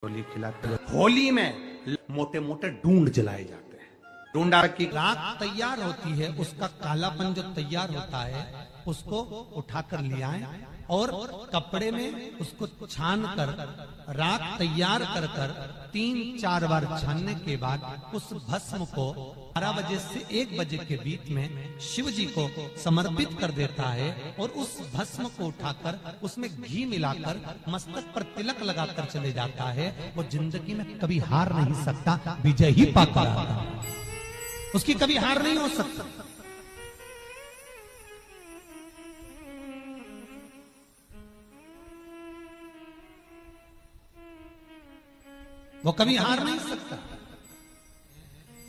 होली खिलाते हैं। होली में मोटे मोटे डूंड जलाए जाते हैं। डूंडा की राख तैयार होती है, उसका कालापन जो तैयार होता है उसको उठाकर ले आए और कपड़े में उसको छान कर राख तैयार कर कर 3-4 बार छानने के बाद उस भस्म को 12 बजे से 1 बजे के बीच में शिव जी को समर्पित कर देता है और उस भस्म को उठाकर उसमें घी मिलाकर मस्तक पर तिलक लगाकर चले जाता है। वो जिंदगी में कभी हार नहीं सकता, विजय ही पाकर आता है, उसकी कभी हार नहीं हो सकता। वो कभी हार नहीं सकता।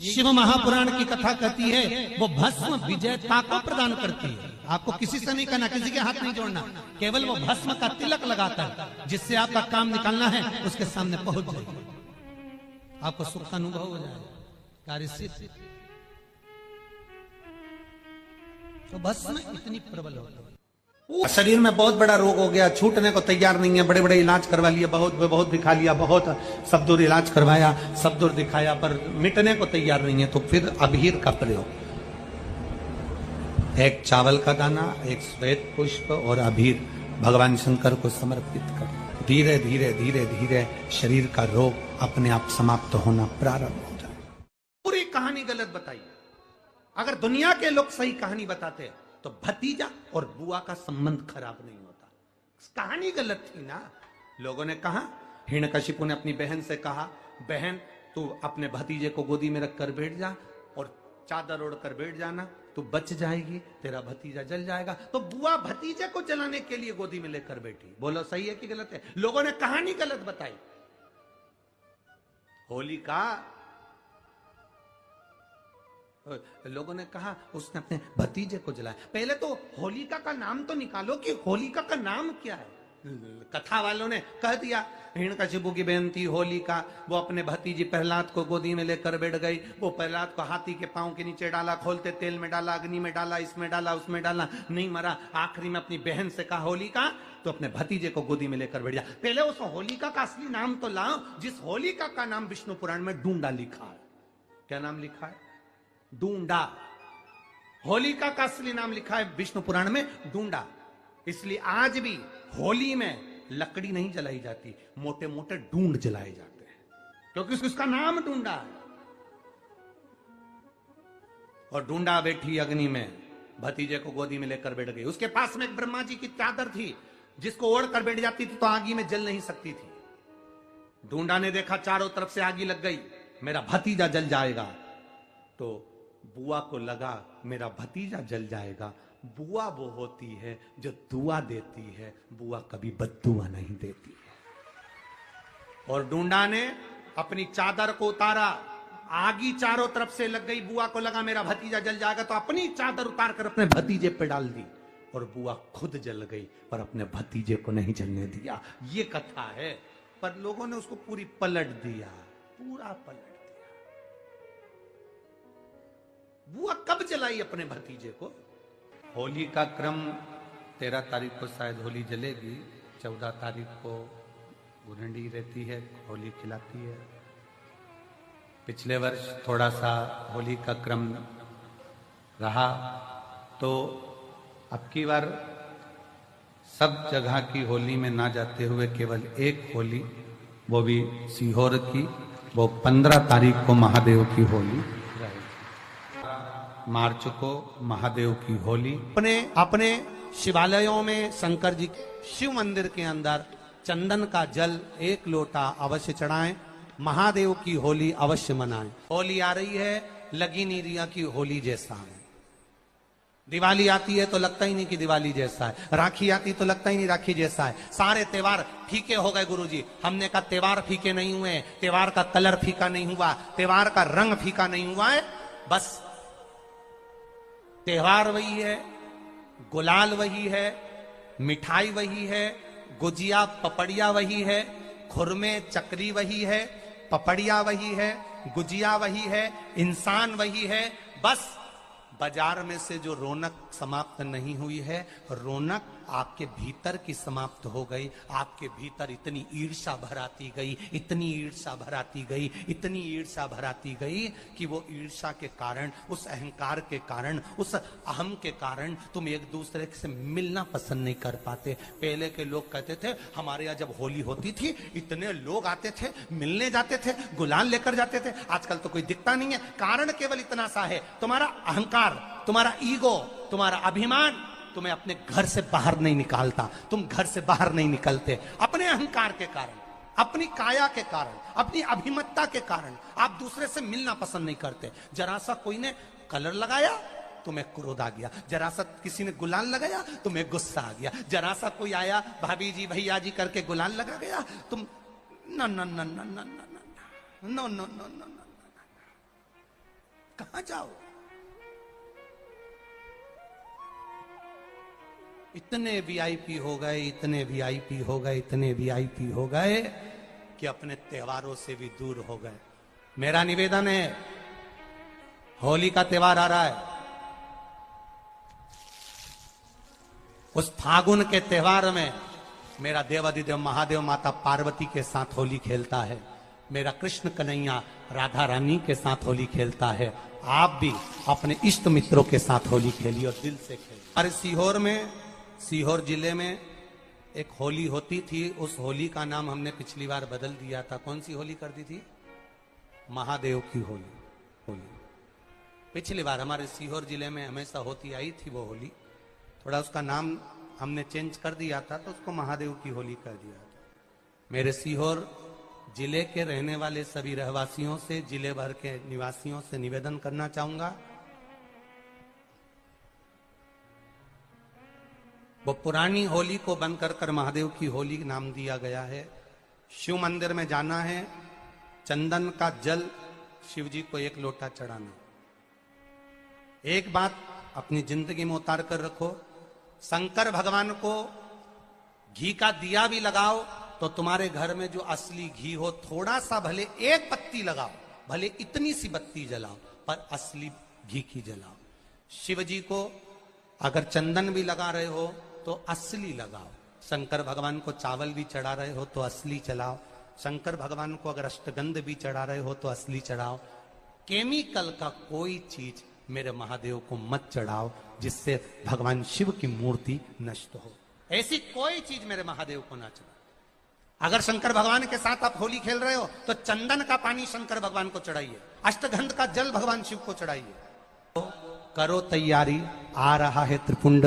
शिव महापुराण की कथा कहती है वो भस्म विजयता को प्रदान करती है। आपको किसी से नहीं करना, किसी के हाथ नहीं जोड़ना, केवल वो भस्म का तिलक लगाकर जिससे आपका काम निकालना है उसके सामने पहुंच जाए, आपको सुख का अनुभव हो जाए, कार्य सिद्ध। तो भस्म इतनी प्रबल होती है। शरीर में बहुत बड़ा रोग हो गया, छूटने को तैयार नहीं है, बड़े बड़े इलाज करवा लिए, बहुत दिखा लिया, बहुत सब दूर इलाज करवाया, सब दूर दिखाया, पर मिटने को तैयार नहीं है। तो फिर अबीर का प्रयोग, एक चावल का दाना, एक श्वेत पुष्प और अबीर भगवान शंकर को समर्पित कर धीरे धीरे धीरे धीरे शरीर का रोग अपने आप समाप्त होना प्रारंभ हो जाए। पूरी कहानी गलत बताई। अगर दुनिया के लोग सही कहानी बताते तो भतीजा और बुआ का संबंध खराब नहीं होता। कहानी गलत थी ना। लोगों ने कहा, हिरण्यकशिपु ने अपनी बहन से कहा, बहन तू अपने भतीजे को गोदी में रखकर बैठ जा और चादर ओढ़कर बैठ जाना, तू बच जाएगी, तेरा भतीजा जल जाएगा। तो बुआ भतीजे को जलाने के लिए गोदी में लेकर बैठी। बोलो सही है कि गलत है? लोगों ने कहानी गलत बताई। होली का लोगों ने कहा उसने अपने भतीजे को जलाया। पहले तो होलिका का नाम तो निकालो कि होलिका का नाम क्या है। कथा वालों ने कह दिया हिरण्यकशिपु की बहन थी होलिका, वो अपने भतीजी प्रहलाद को गोदी में लेकर बैठ गई। वो प्रहलाद को हाथी के पांव के नीचे डाला, खोलते तेल में डाला, अग्नि में डाला, इसमें डाला, उसमें डाला, नहीं मरा। आखिरी में अपनी बहन से कहा होलिका, तो अपने भतीजे को गोदी में लेकर बैठ जा। पहले उस होलिका का असली नाम तो लाओ, जिस होलिका का नाम विष्णु पुराण में डूंडा लिखा है। क्या नाम लिखा है? डूंडा। होलिका का असली नाम लिखा है विष्णु पुराण में डूंडा। इसलिए आज भी होली में लकड़ी नहीं जलाई जाती, मोटे मोटे डूंड जलाए जाते हैं, क्योंकि उसका नाम डूंडा है। और डूंडा बैठी अग्नि में, भतीजे को गोदी में लेकर बैठ गई। उसके पास में एक ब्रह्मा जी की चादर थी, जिसको ओढ़ कर बैठ जाती थी तो आगी में जल नहीं सकती थी। डूंडा ने देखा चारों तरफ से आगी लग गई, मेरा भतीजा जल जाएगा। तो बुआ को लगा मेरा भतीजा जल जाएगा। बुआ वो होती है जो दुआ देती है, बुआ कभी बद्दुआ नहीं देती है। और डूंडा ने अपनी चादर को उतारा, आगी चारों तरफ से लग गई। बुआ को लगा मेरा भतीजा जल जाएगा, तो अपनी चादर उतार कर अपने भतीजे पे डाल दी और बुआ खुद जल गई, पर अपने भतीजे को नहीं जलने दिया। ये कथा है, पर लोगों ने उसको पूरी पलट दिया, पूरा पलट दिया। बुआ कब जलाई अपने भतीजे को? होली का क्रम 13 तारीख को शायद होली जलेगी, 14 तारीख को गुरंडी रहती है, होली खिलाती है। पिछले वर्ष थोड़ा सा होली का क्रम रहा, तो अब की बार सब जगह की होली में ना जाते हुए केवल एक होली, वो भी सीहोर की, वो 15 तारीख को महादेव की होली, मार्च को महादेव की होली। अपने शिवालयों में शंकर जी शिव मंदिर के अंदर चंदन का जल 1 लोटा अवश्य चढ़ाएं, महादेव की होली अवश्य मनाएं। होली आ रही है, लगी नहीं रिया की होली जैसा है। दिवाली आती है तो लगता ही नहीं कि दिवाली जैसा है, राखी आती तो लगता ही नहीं राखी जैसा है। सारे त्योहार फीके हो गए गुरुजी। हमने कहा त्योहार फीके नहीं हुए, त्योहार का कलर फीका नहीं हुआ, त्योहार का रंग फीका नहीं हुआ है, बस त्योहार वही है, गुलाल वही है, मिठाई वही है, गुजिया पपड़िया वही है, खुरमे चकरी वही है, पपड़िया वही है, गुजिया वही है, इंसान वही है। बस बाजार में से जो रौनक समाप्त नहीं हुई है, रौनक आपके भीतर की समाप्त हो गई। आपके भीतर इतनी ईर्ष्या भराती गई, इतनी ईर्ष्या भराती गई, इतनी ईर्ष्या भराती गई कि वो ईर्ष्या के कारण, उस अहंकार के कारण, उस अहम के कारण तुम एक दूसरे से मिलना पसंद नहीं कर पाते। पहले के लोग कहते थे हमारे यहाँ जब होली होती थी इतने लोग आते थे, मिलने जाते थे, गुलाल लेकर जाते थे। आजकल तो कोई दिखता नहीं है। कारण केवल इतना सा है, तुम्हारा अहंकार, तुम्हारा ईगो, तुम्हारा अभिमान तुम्हें अपने घर से बाहर नहीं निकालता। तुम घर से बाहर नहीं निकलते अपने अहंकार के कारण, अपनी काया के कारण, अपनी अभिमत्ता के कारण आप दूसरे से मिलना पसंद नहीं करते। जरा सा कोई ने कलर लगाया तुम्हें क्रोध आ गया, जरा सा किसी ने गुलाल लगाया तुम्हें गुस्सा आ गया, जरा सा कोई आया भाभी जी भैया जी करके गुलाल लगा गया, तुम न न न न न न नो नो नो नो, कहां जाओ? इतने वीआईपी हो गए, इतने वीआईपी हो गए, इतने वीआईपी हो गए कि अपने त्योहारों से भी दूर हो गए। मेरा निवेदन है, होली का त्योहार आ रहा है, उस फागुन के त्योहार में मेरा देवाधिदेव महादेव माता पार्वती के साथ होली खेलता है, मेरा कृष्ण कन्हैया राधा रानी के साथ होली खेलता है। आप भी अपने इष्ट मित्रों के साथ होली खेलिए और दिल से खेलिए। अरे सीहोर में, सीहोर जिले में एक होली होती थी। उस होली का नाम हमने पिछली बार बदल दिया था। कौन सी होली कर दी थी? महादेव की होली। पिछली बार हमारे सीहोर जिले में हमेशा होती आई थी वो होली, थोड़ा उसका नाम हमने चेंज कर दिया था तो उसको महादेव की होली कर दिया था। मेरे सीहोर जिले के रहने वाले सभी रहवासियों से, जिले भर के निवासियों से निवेदन करना चाहूंगा, वो पुरानी होली को बंद कर महादेव की होली नाम दिया गया है। शिव मंदिर में जाना है, चंदन का जल शिव जी को 1 लोटा चढ़ाना। एक बात अपनी जिंदगी में उतार कर रखो, शंकर भगवान को घी का दिया भी लगाओ तो तुम्हारे घर में जो असली घी हो, थोड़ा सा भले 1 पत्ती लगाओ, भले इतनी सी बत्ती जलाओ, पर असली घी की जलाओ। शिव जी को अगर चंदन भी लगा रहे हो तो असली लगाओ। शंकर भगवान को चावल भी चढ़ा रहे हो तो असली चलाओ। शंकर भगवान को अगर अष्टगंध भी चढ़ा रहे हो तो असली चढ़ाओ। केमिकल का कोई चीज मेरे महादेव को मत चढ़ाओ जिससे भगवान शिव की मूर्ति नष्ट हो। ऐसी कोई चीज मेरे महादेव को ना चढ़ाओ। अगर शंकर भगवान के साथ आप होली खेल रहे हो तो चंदन का पानी शंकर भगवान को चढ़ाइए, अष्टगंध का जल भगवान शिव को चढ़ाइए। तो करो तैयारी, आ रहा है त्रिपुंड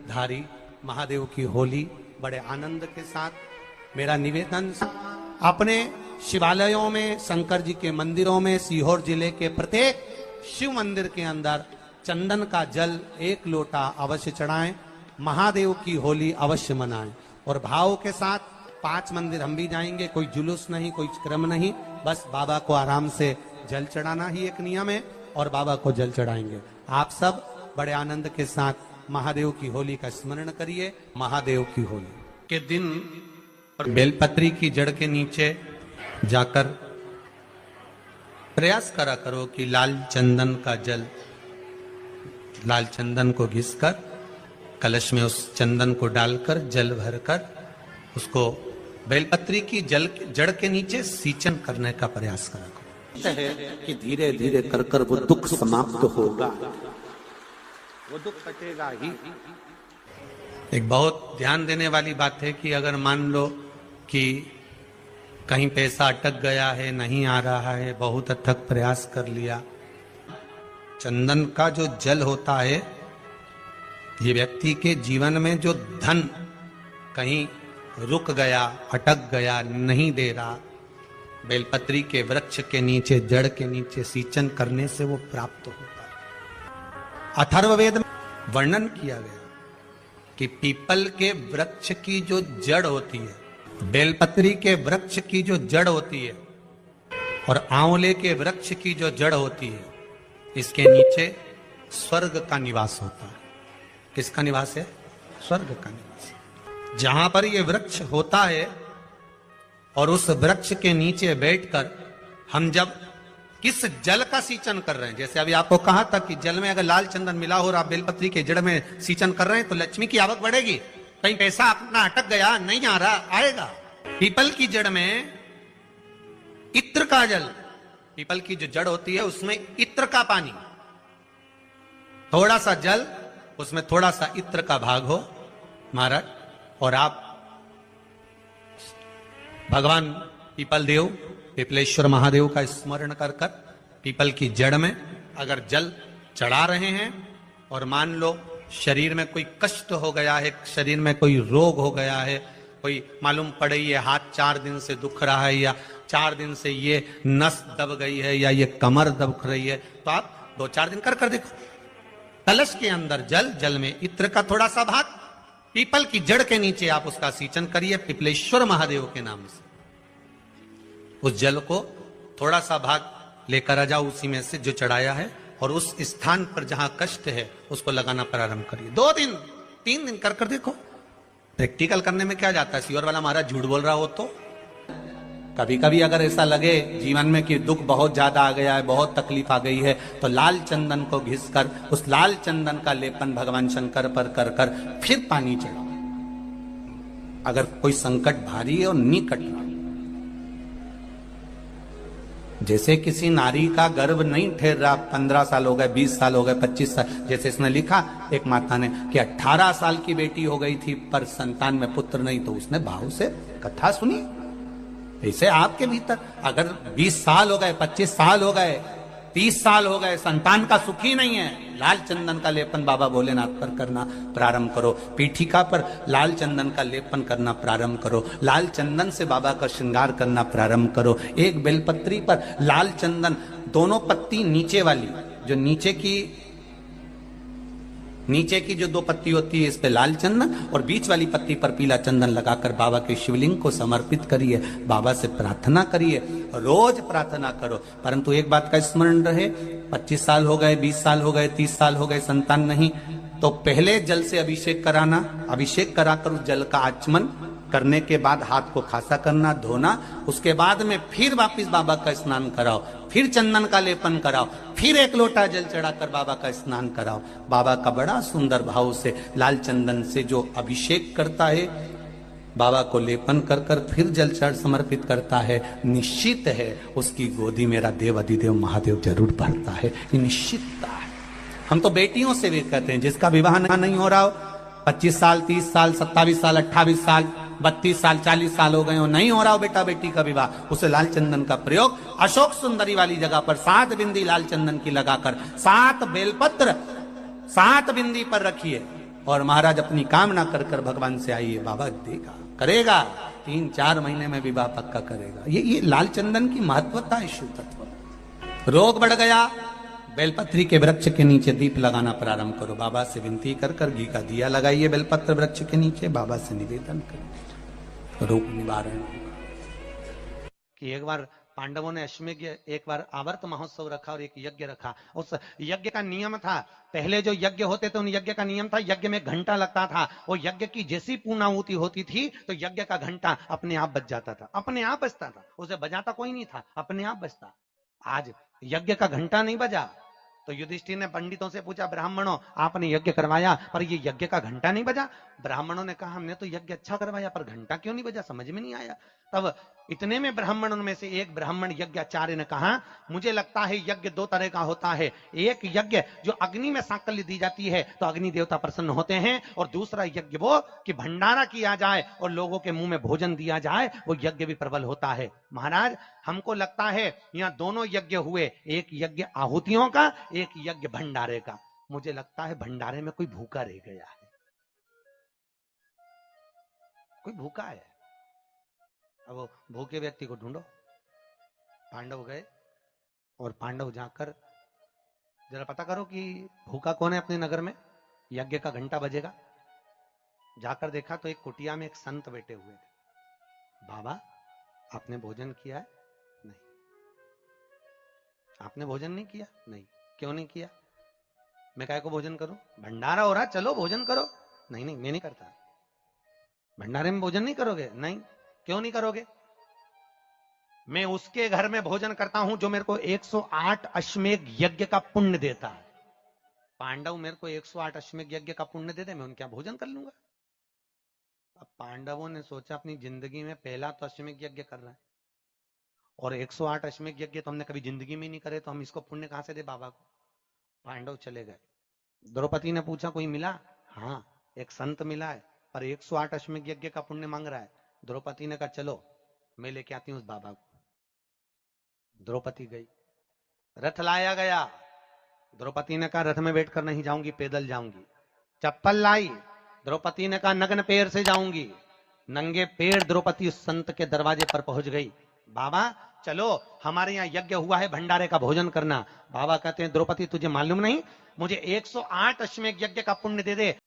धारी महादेव की होली। बड़े आनंद के साथ मेरा निवेदन, अपने शिवालयों में, शंकर जी के मंदिरों में, सीहोर जिले के प्रत्येक शिव मंदिर के अंदर चंदन का जल 1 लोटा अवश्य चढ़ाएं, महादेव की होली अवश्य मनाएं। और भाव के साथ 5 मंदिर हम भी जाएंगे, कोई जुलूस नहीं, कोई क्रम नहीं, बस बाबा को आराम से जल चढ़ाना ही एक नियम है और बाबा को जल चढ़ाएंगे। आप सब बड़े आनंद के साथ महादेव की होली का स्मरण करिए। महादेव की होली के दिन और बेलपत्री की जड़ के नीचे जाकर प्रयास करा करो कि लाल चंदन का जल, लाल चंदन को घिसकर कलश में उस चंदन को डालकर जल भरकर उसको बेलपत्री की जड़ के नीचे सींचन करने का प्रयास करा करो। है कि धीरे धीरे कर कर वो दुख समाप्त होगा, वो दुख कटेगा ही। एक बहुत ध्यान देने वाली बात है कि अगर मान लो कि कहीं पैसा अटक गया है, नहीं आ रहा है, बहुत अथक प्रयास कर लिया, चंदन का जो जल होता है ये व्यक्ति के जीवन में जो धन कहीं रुक गया, अटक गया, नहीं दे रहा, बेलपत्री के वृक्ष के नीचे, जड़ के नीचे सींचन करने से वो प्राप्त होता है। अथर्ववेद में वर्णन किया गया कि पीपल के वृक्ष की जो जड़ होती है, बेलपत्री के वृक्ष की जो जड़ होती है और आंवले के वृक्ष की जो जड़ होती है, इसके नीचे स्वर्ग का निवास होता है। किसका निवास है? स्वर्ग का निवास। जहां पर ये वृक्ष होता है और उस वृक्ष के नीचे बैठकर हम जब किस जल का सींचन कर रहे हैं, जैसे अभी आपको कहा था कि जल में अगर लाल चंदन मिला हो और आप बेलपत्री के जड़ में सींचन कर रहे हैं तो लक्ष्मी की आवक बढ़ेगी। कहीं पैसा अपना अटक गया, नहीं आ रहा, आएगा। पीपल की जड़ में इत्र का जल, पीपल की जो जड़ होती है उसमें इत्र का पानी, थोड़ा सा जल, उसमें थोड़ा सा इत्र का भाग हो महाराज, और आप भगवान पीपल देव, पीपलेश्वर महादेव का स्मरण कर कर पीपल की जड़ में अगर जल चढ़ा रहे हैं, और मान लो शरीर में कोई कष्ट हो गया है, शरीर में कोई रोग हो गया है, कोई मालूम पड़े ये हाथ 4 दिन से दुख रहा है, या 4 दिन से ये नस दब गई है, या ये कमर दब रही है, तो आप 2-4 दिन कर देखो। कलश के अंदर जल, जल में इत्र का थोड़ा सा भाग, पीपल की जड़ के नीचे आप उसका सिंचन करिए पीपलेश्वर महादेव के नाम से। उस जल को थोड़ा सा भाग लेकर आ जाओ उसी में से जो चढ़ाया है, और उस स्थान पर जहां कष्ट है उसको लगाना प्रारंभ करिए। 2 दिन 3 दिन कर देखो। प्रैक्टिकल करने में क्या जाता है, सियोर वाला महाराज झूठ बोल रहा हो तो। कभी कभी अगर ऐसा लगे जीवन में कि दुख बहुत ज्यादा आ गया है, बहुत तकलीफ आ गई है, तो लाल चंदन को घिस कर उस लाल चंदन का लेपन भगवान शंकर पर कर कर फिर पानी चढ़ाओ। अगर कोई संकट भारी है और निकट रहा, जैसे किसी नारी का गर्भ नहीं ठहर रहा, 15 साल हो गए, 20 साल हो गए, 25 साल, जैसे इसने लिखा एक माता ने कि 18 साल की बेटी हो गई थी पर संतान में पुत्र नहीं, तो उसने भाव से कथा सुनी। ऐसे आपके भीतर अगर 20 साल हो गए, 25 साल हो गए, 30 साल हो गए, संतान का सुख ही नहीं है, लाल चंदन का लेपन बाबा भोलेनाथ पर करना प्रारंभ करो। पीठिका पर लाल चंदन का लेपन करना प्रारंभ करो। लाल चंदन से बाबा का श्रृंगार करना प्रारंभ करो। एक बेलपत्री पर लाल चंदन, दोनों पत्ती नीचे वाली, जो नीचे की जो 2 पत्ती होती है इस पे लाल चंदन, और बीच वाली पत्ती पर पीला चंदन लगाकर बाबा के शिवलिंग को समर्पित करिए। बाबा से प्रार्थना करिए, रोज प्रार्थना करो। परंतु एक बात का स्मरण रहे, 25 साल हो गए, 20 साल हो गए, 30 साल हो गए, संतान नहीं, तो पहले जल से अभिषेक कराना, अभिषेक कराकर उस जल का आचमन करने के बाद हाथ को खासा करना, धोना, उसके बाद में फिर वापिस बाबा का स्नान कराओ, फिर चंदन का लेपन कराओ, फिर 1 लोटा जल चढ़ाकर बाबा का स्नान कराओ। बाबा का बड़ा सुंदर भाव से लाल चंदन से जो अभिषेक करता है, बाबा को लेपन कर कर फिर जल चढ़ समर्पित करता है, निश्चित है उसकी गोदी मेरा देव अधिदेव महादेव जरूर भरता है, ये निश्चितता है। हम तो बेटियों से भी कहते हैं, जिसका विवाह नहीं हो रहा हो, 25 साल, 30 साल, 27 साल, 28 साल, 32 साल, 40 साल हो गए हो, नहीं हो रहा हो बेटा बेटी का विवाह, उसे लाल चंदन का प्रयोग अशोक सुंदरी वाली जगह पर 7 बिंदी लाल चंदन की लगाकर 7 बेलपत्र 7 बिंदी पर रखिए, और महाराज अपनी कामना कर कर भगवान से आइए, बाबा देगा, करेगा, 3-4 महीने में विवाह पक्का करेगा। ये लाल चंदन की महत्वता है, शिव तत्व। रोग बढ़ गया, बेलपत्री के वृक्ष के नीचे दीप लगाना प्रारंभ करो, बाबा से विनती कर कर घी का दिया लगाइए बेलपत्र वृक्ष के नीचे, बाबा से निवेदन करिए, रोग निवारण होगा। कि एक बार पांडवों ने अश्वमेध, एक बार आवर्त महोत्सव रखा और एक यज्ञ रखा। उस यज्ञ का नियम था, पहले जो यज्ञ होते थे उन यज्ञ का नियम था, यज्ञ में घंटा लगता था, वो यज्ञ की जैसी पूर्णाहुति होती थी तो यज्ञ का घंटा अपने आप बज जाता था, अपने आप बजता था, उसे बजाता कोई नहीं था, अपने आप बजता। आज यज्ञ का घंटा नहीं बजा, तो युधिष्ठिर ने पंडितों से पूछा, ब्राह्मणों आपने यज्ञ करवाया पर ये यज्ञ का घंटा नहीं बजा। ब्राह्मणों ने कहा हमने तो यज्ञ अच्छा करवाया पर घंटा क्यों नहीं बजा, समझ में नहीं आया। तब इतने में ब्राह्मणों में से एक ब्राह्मण यज्ञाचार्य ने कहा, मुझे लगता है यज्ञ 2 तरह का होता है, एक यज्ञ जो अग्नि में सांकल्य दी जाती है तो अग्नि देवता प्रसन्न होते हैं, और दूसरा यज्ञ वो कि भंडारा किया जाए और लोगों के मुंह में भोजन दिया जाए, वो यज्ञ भी प्रबल होता है। महाराज हमको लगता है यहाँ दोनों यज्ञ हुए, एक यज्ञ आहुतियों का, एक यज्ञ भंडारे का। मुझे लगता है भंडारे में कोई भूखा रह गया है, कोई भूखा है। अब वो भूखे व्यक्ति को ढूंढो। पांडव गए और पांडव जाकर जरा पता करो कि भूखा कौन है अपने नगर में, यज्ञ का घंटा बजेगा। जाकर देखा तो एक कुटिया में एक संत बैठे हुए थे। बाबा आपने भोजन किया है? नहीं। आपने भोजन नहीं किया? नहीं। क्यों नहीं किया? मैं काय को भोजन करूं, भंडारा हो रहा, चलो भोजन करो। नहीं नहीं मैं नहीं करता। भंडारे में भोजन नहीं करोगे? नहीं। क्यों नहीं करोगे? मैं उसके घर में भोजन करता हूं जो मेरे को 108 अश्वमेध यज्ञ का पुण्य देता है। पांडव मेरे को 108 अश्वमेध यज्ञ का पुण्य दे दे, मैं उनके यहां भोजन कर लूंगा। अब पांडवों ने सोचा अपनी जिंदगी में पहला तो अश्वमेध यज्ञ कर रहा है, और 108 अश्वमेध यज्ञ तो हमने कभी जिंदगी में नहीं करे, तो हम इसको पुण्य कहां से दे बाबा को। पांडव चले गए। द्रौपदी ने पूछा कोई मिला? हाँ, एक संत मिला है, पर 108 अश्वमेध यज्ञ का पुण्य मांग रहा है। द्रौपदी ने कहा चलो मैं लेके आती हूँ उस बाबा को। द्रौपदी गई, रथ लाया गया। द्रौपदी ने कहा रथ में बैठकर नहीं जाऊंगी, पैदल जाऊंगी। चप्पल लाई, द्रौपदी ने कहा नग्न पैर से जाऊंगी। नंगे पैर द्रौपदी उस संत के दरवाजे पर पहुंच गई। बाबा चलो, हमारे यहाँ यज्ञ हुआ है, भंडारे का भोजन करना। बाबा कहते हैं द्रौपदी तुझे मालूम नहीं, मुझे 108 अश्वमेध यज्ञ का पुण्य दे दे,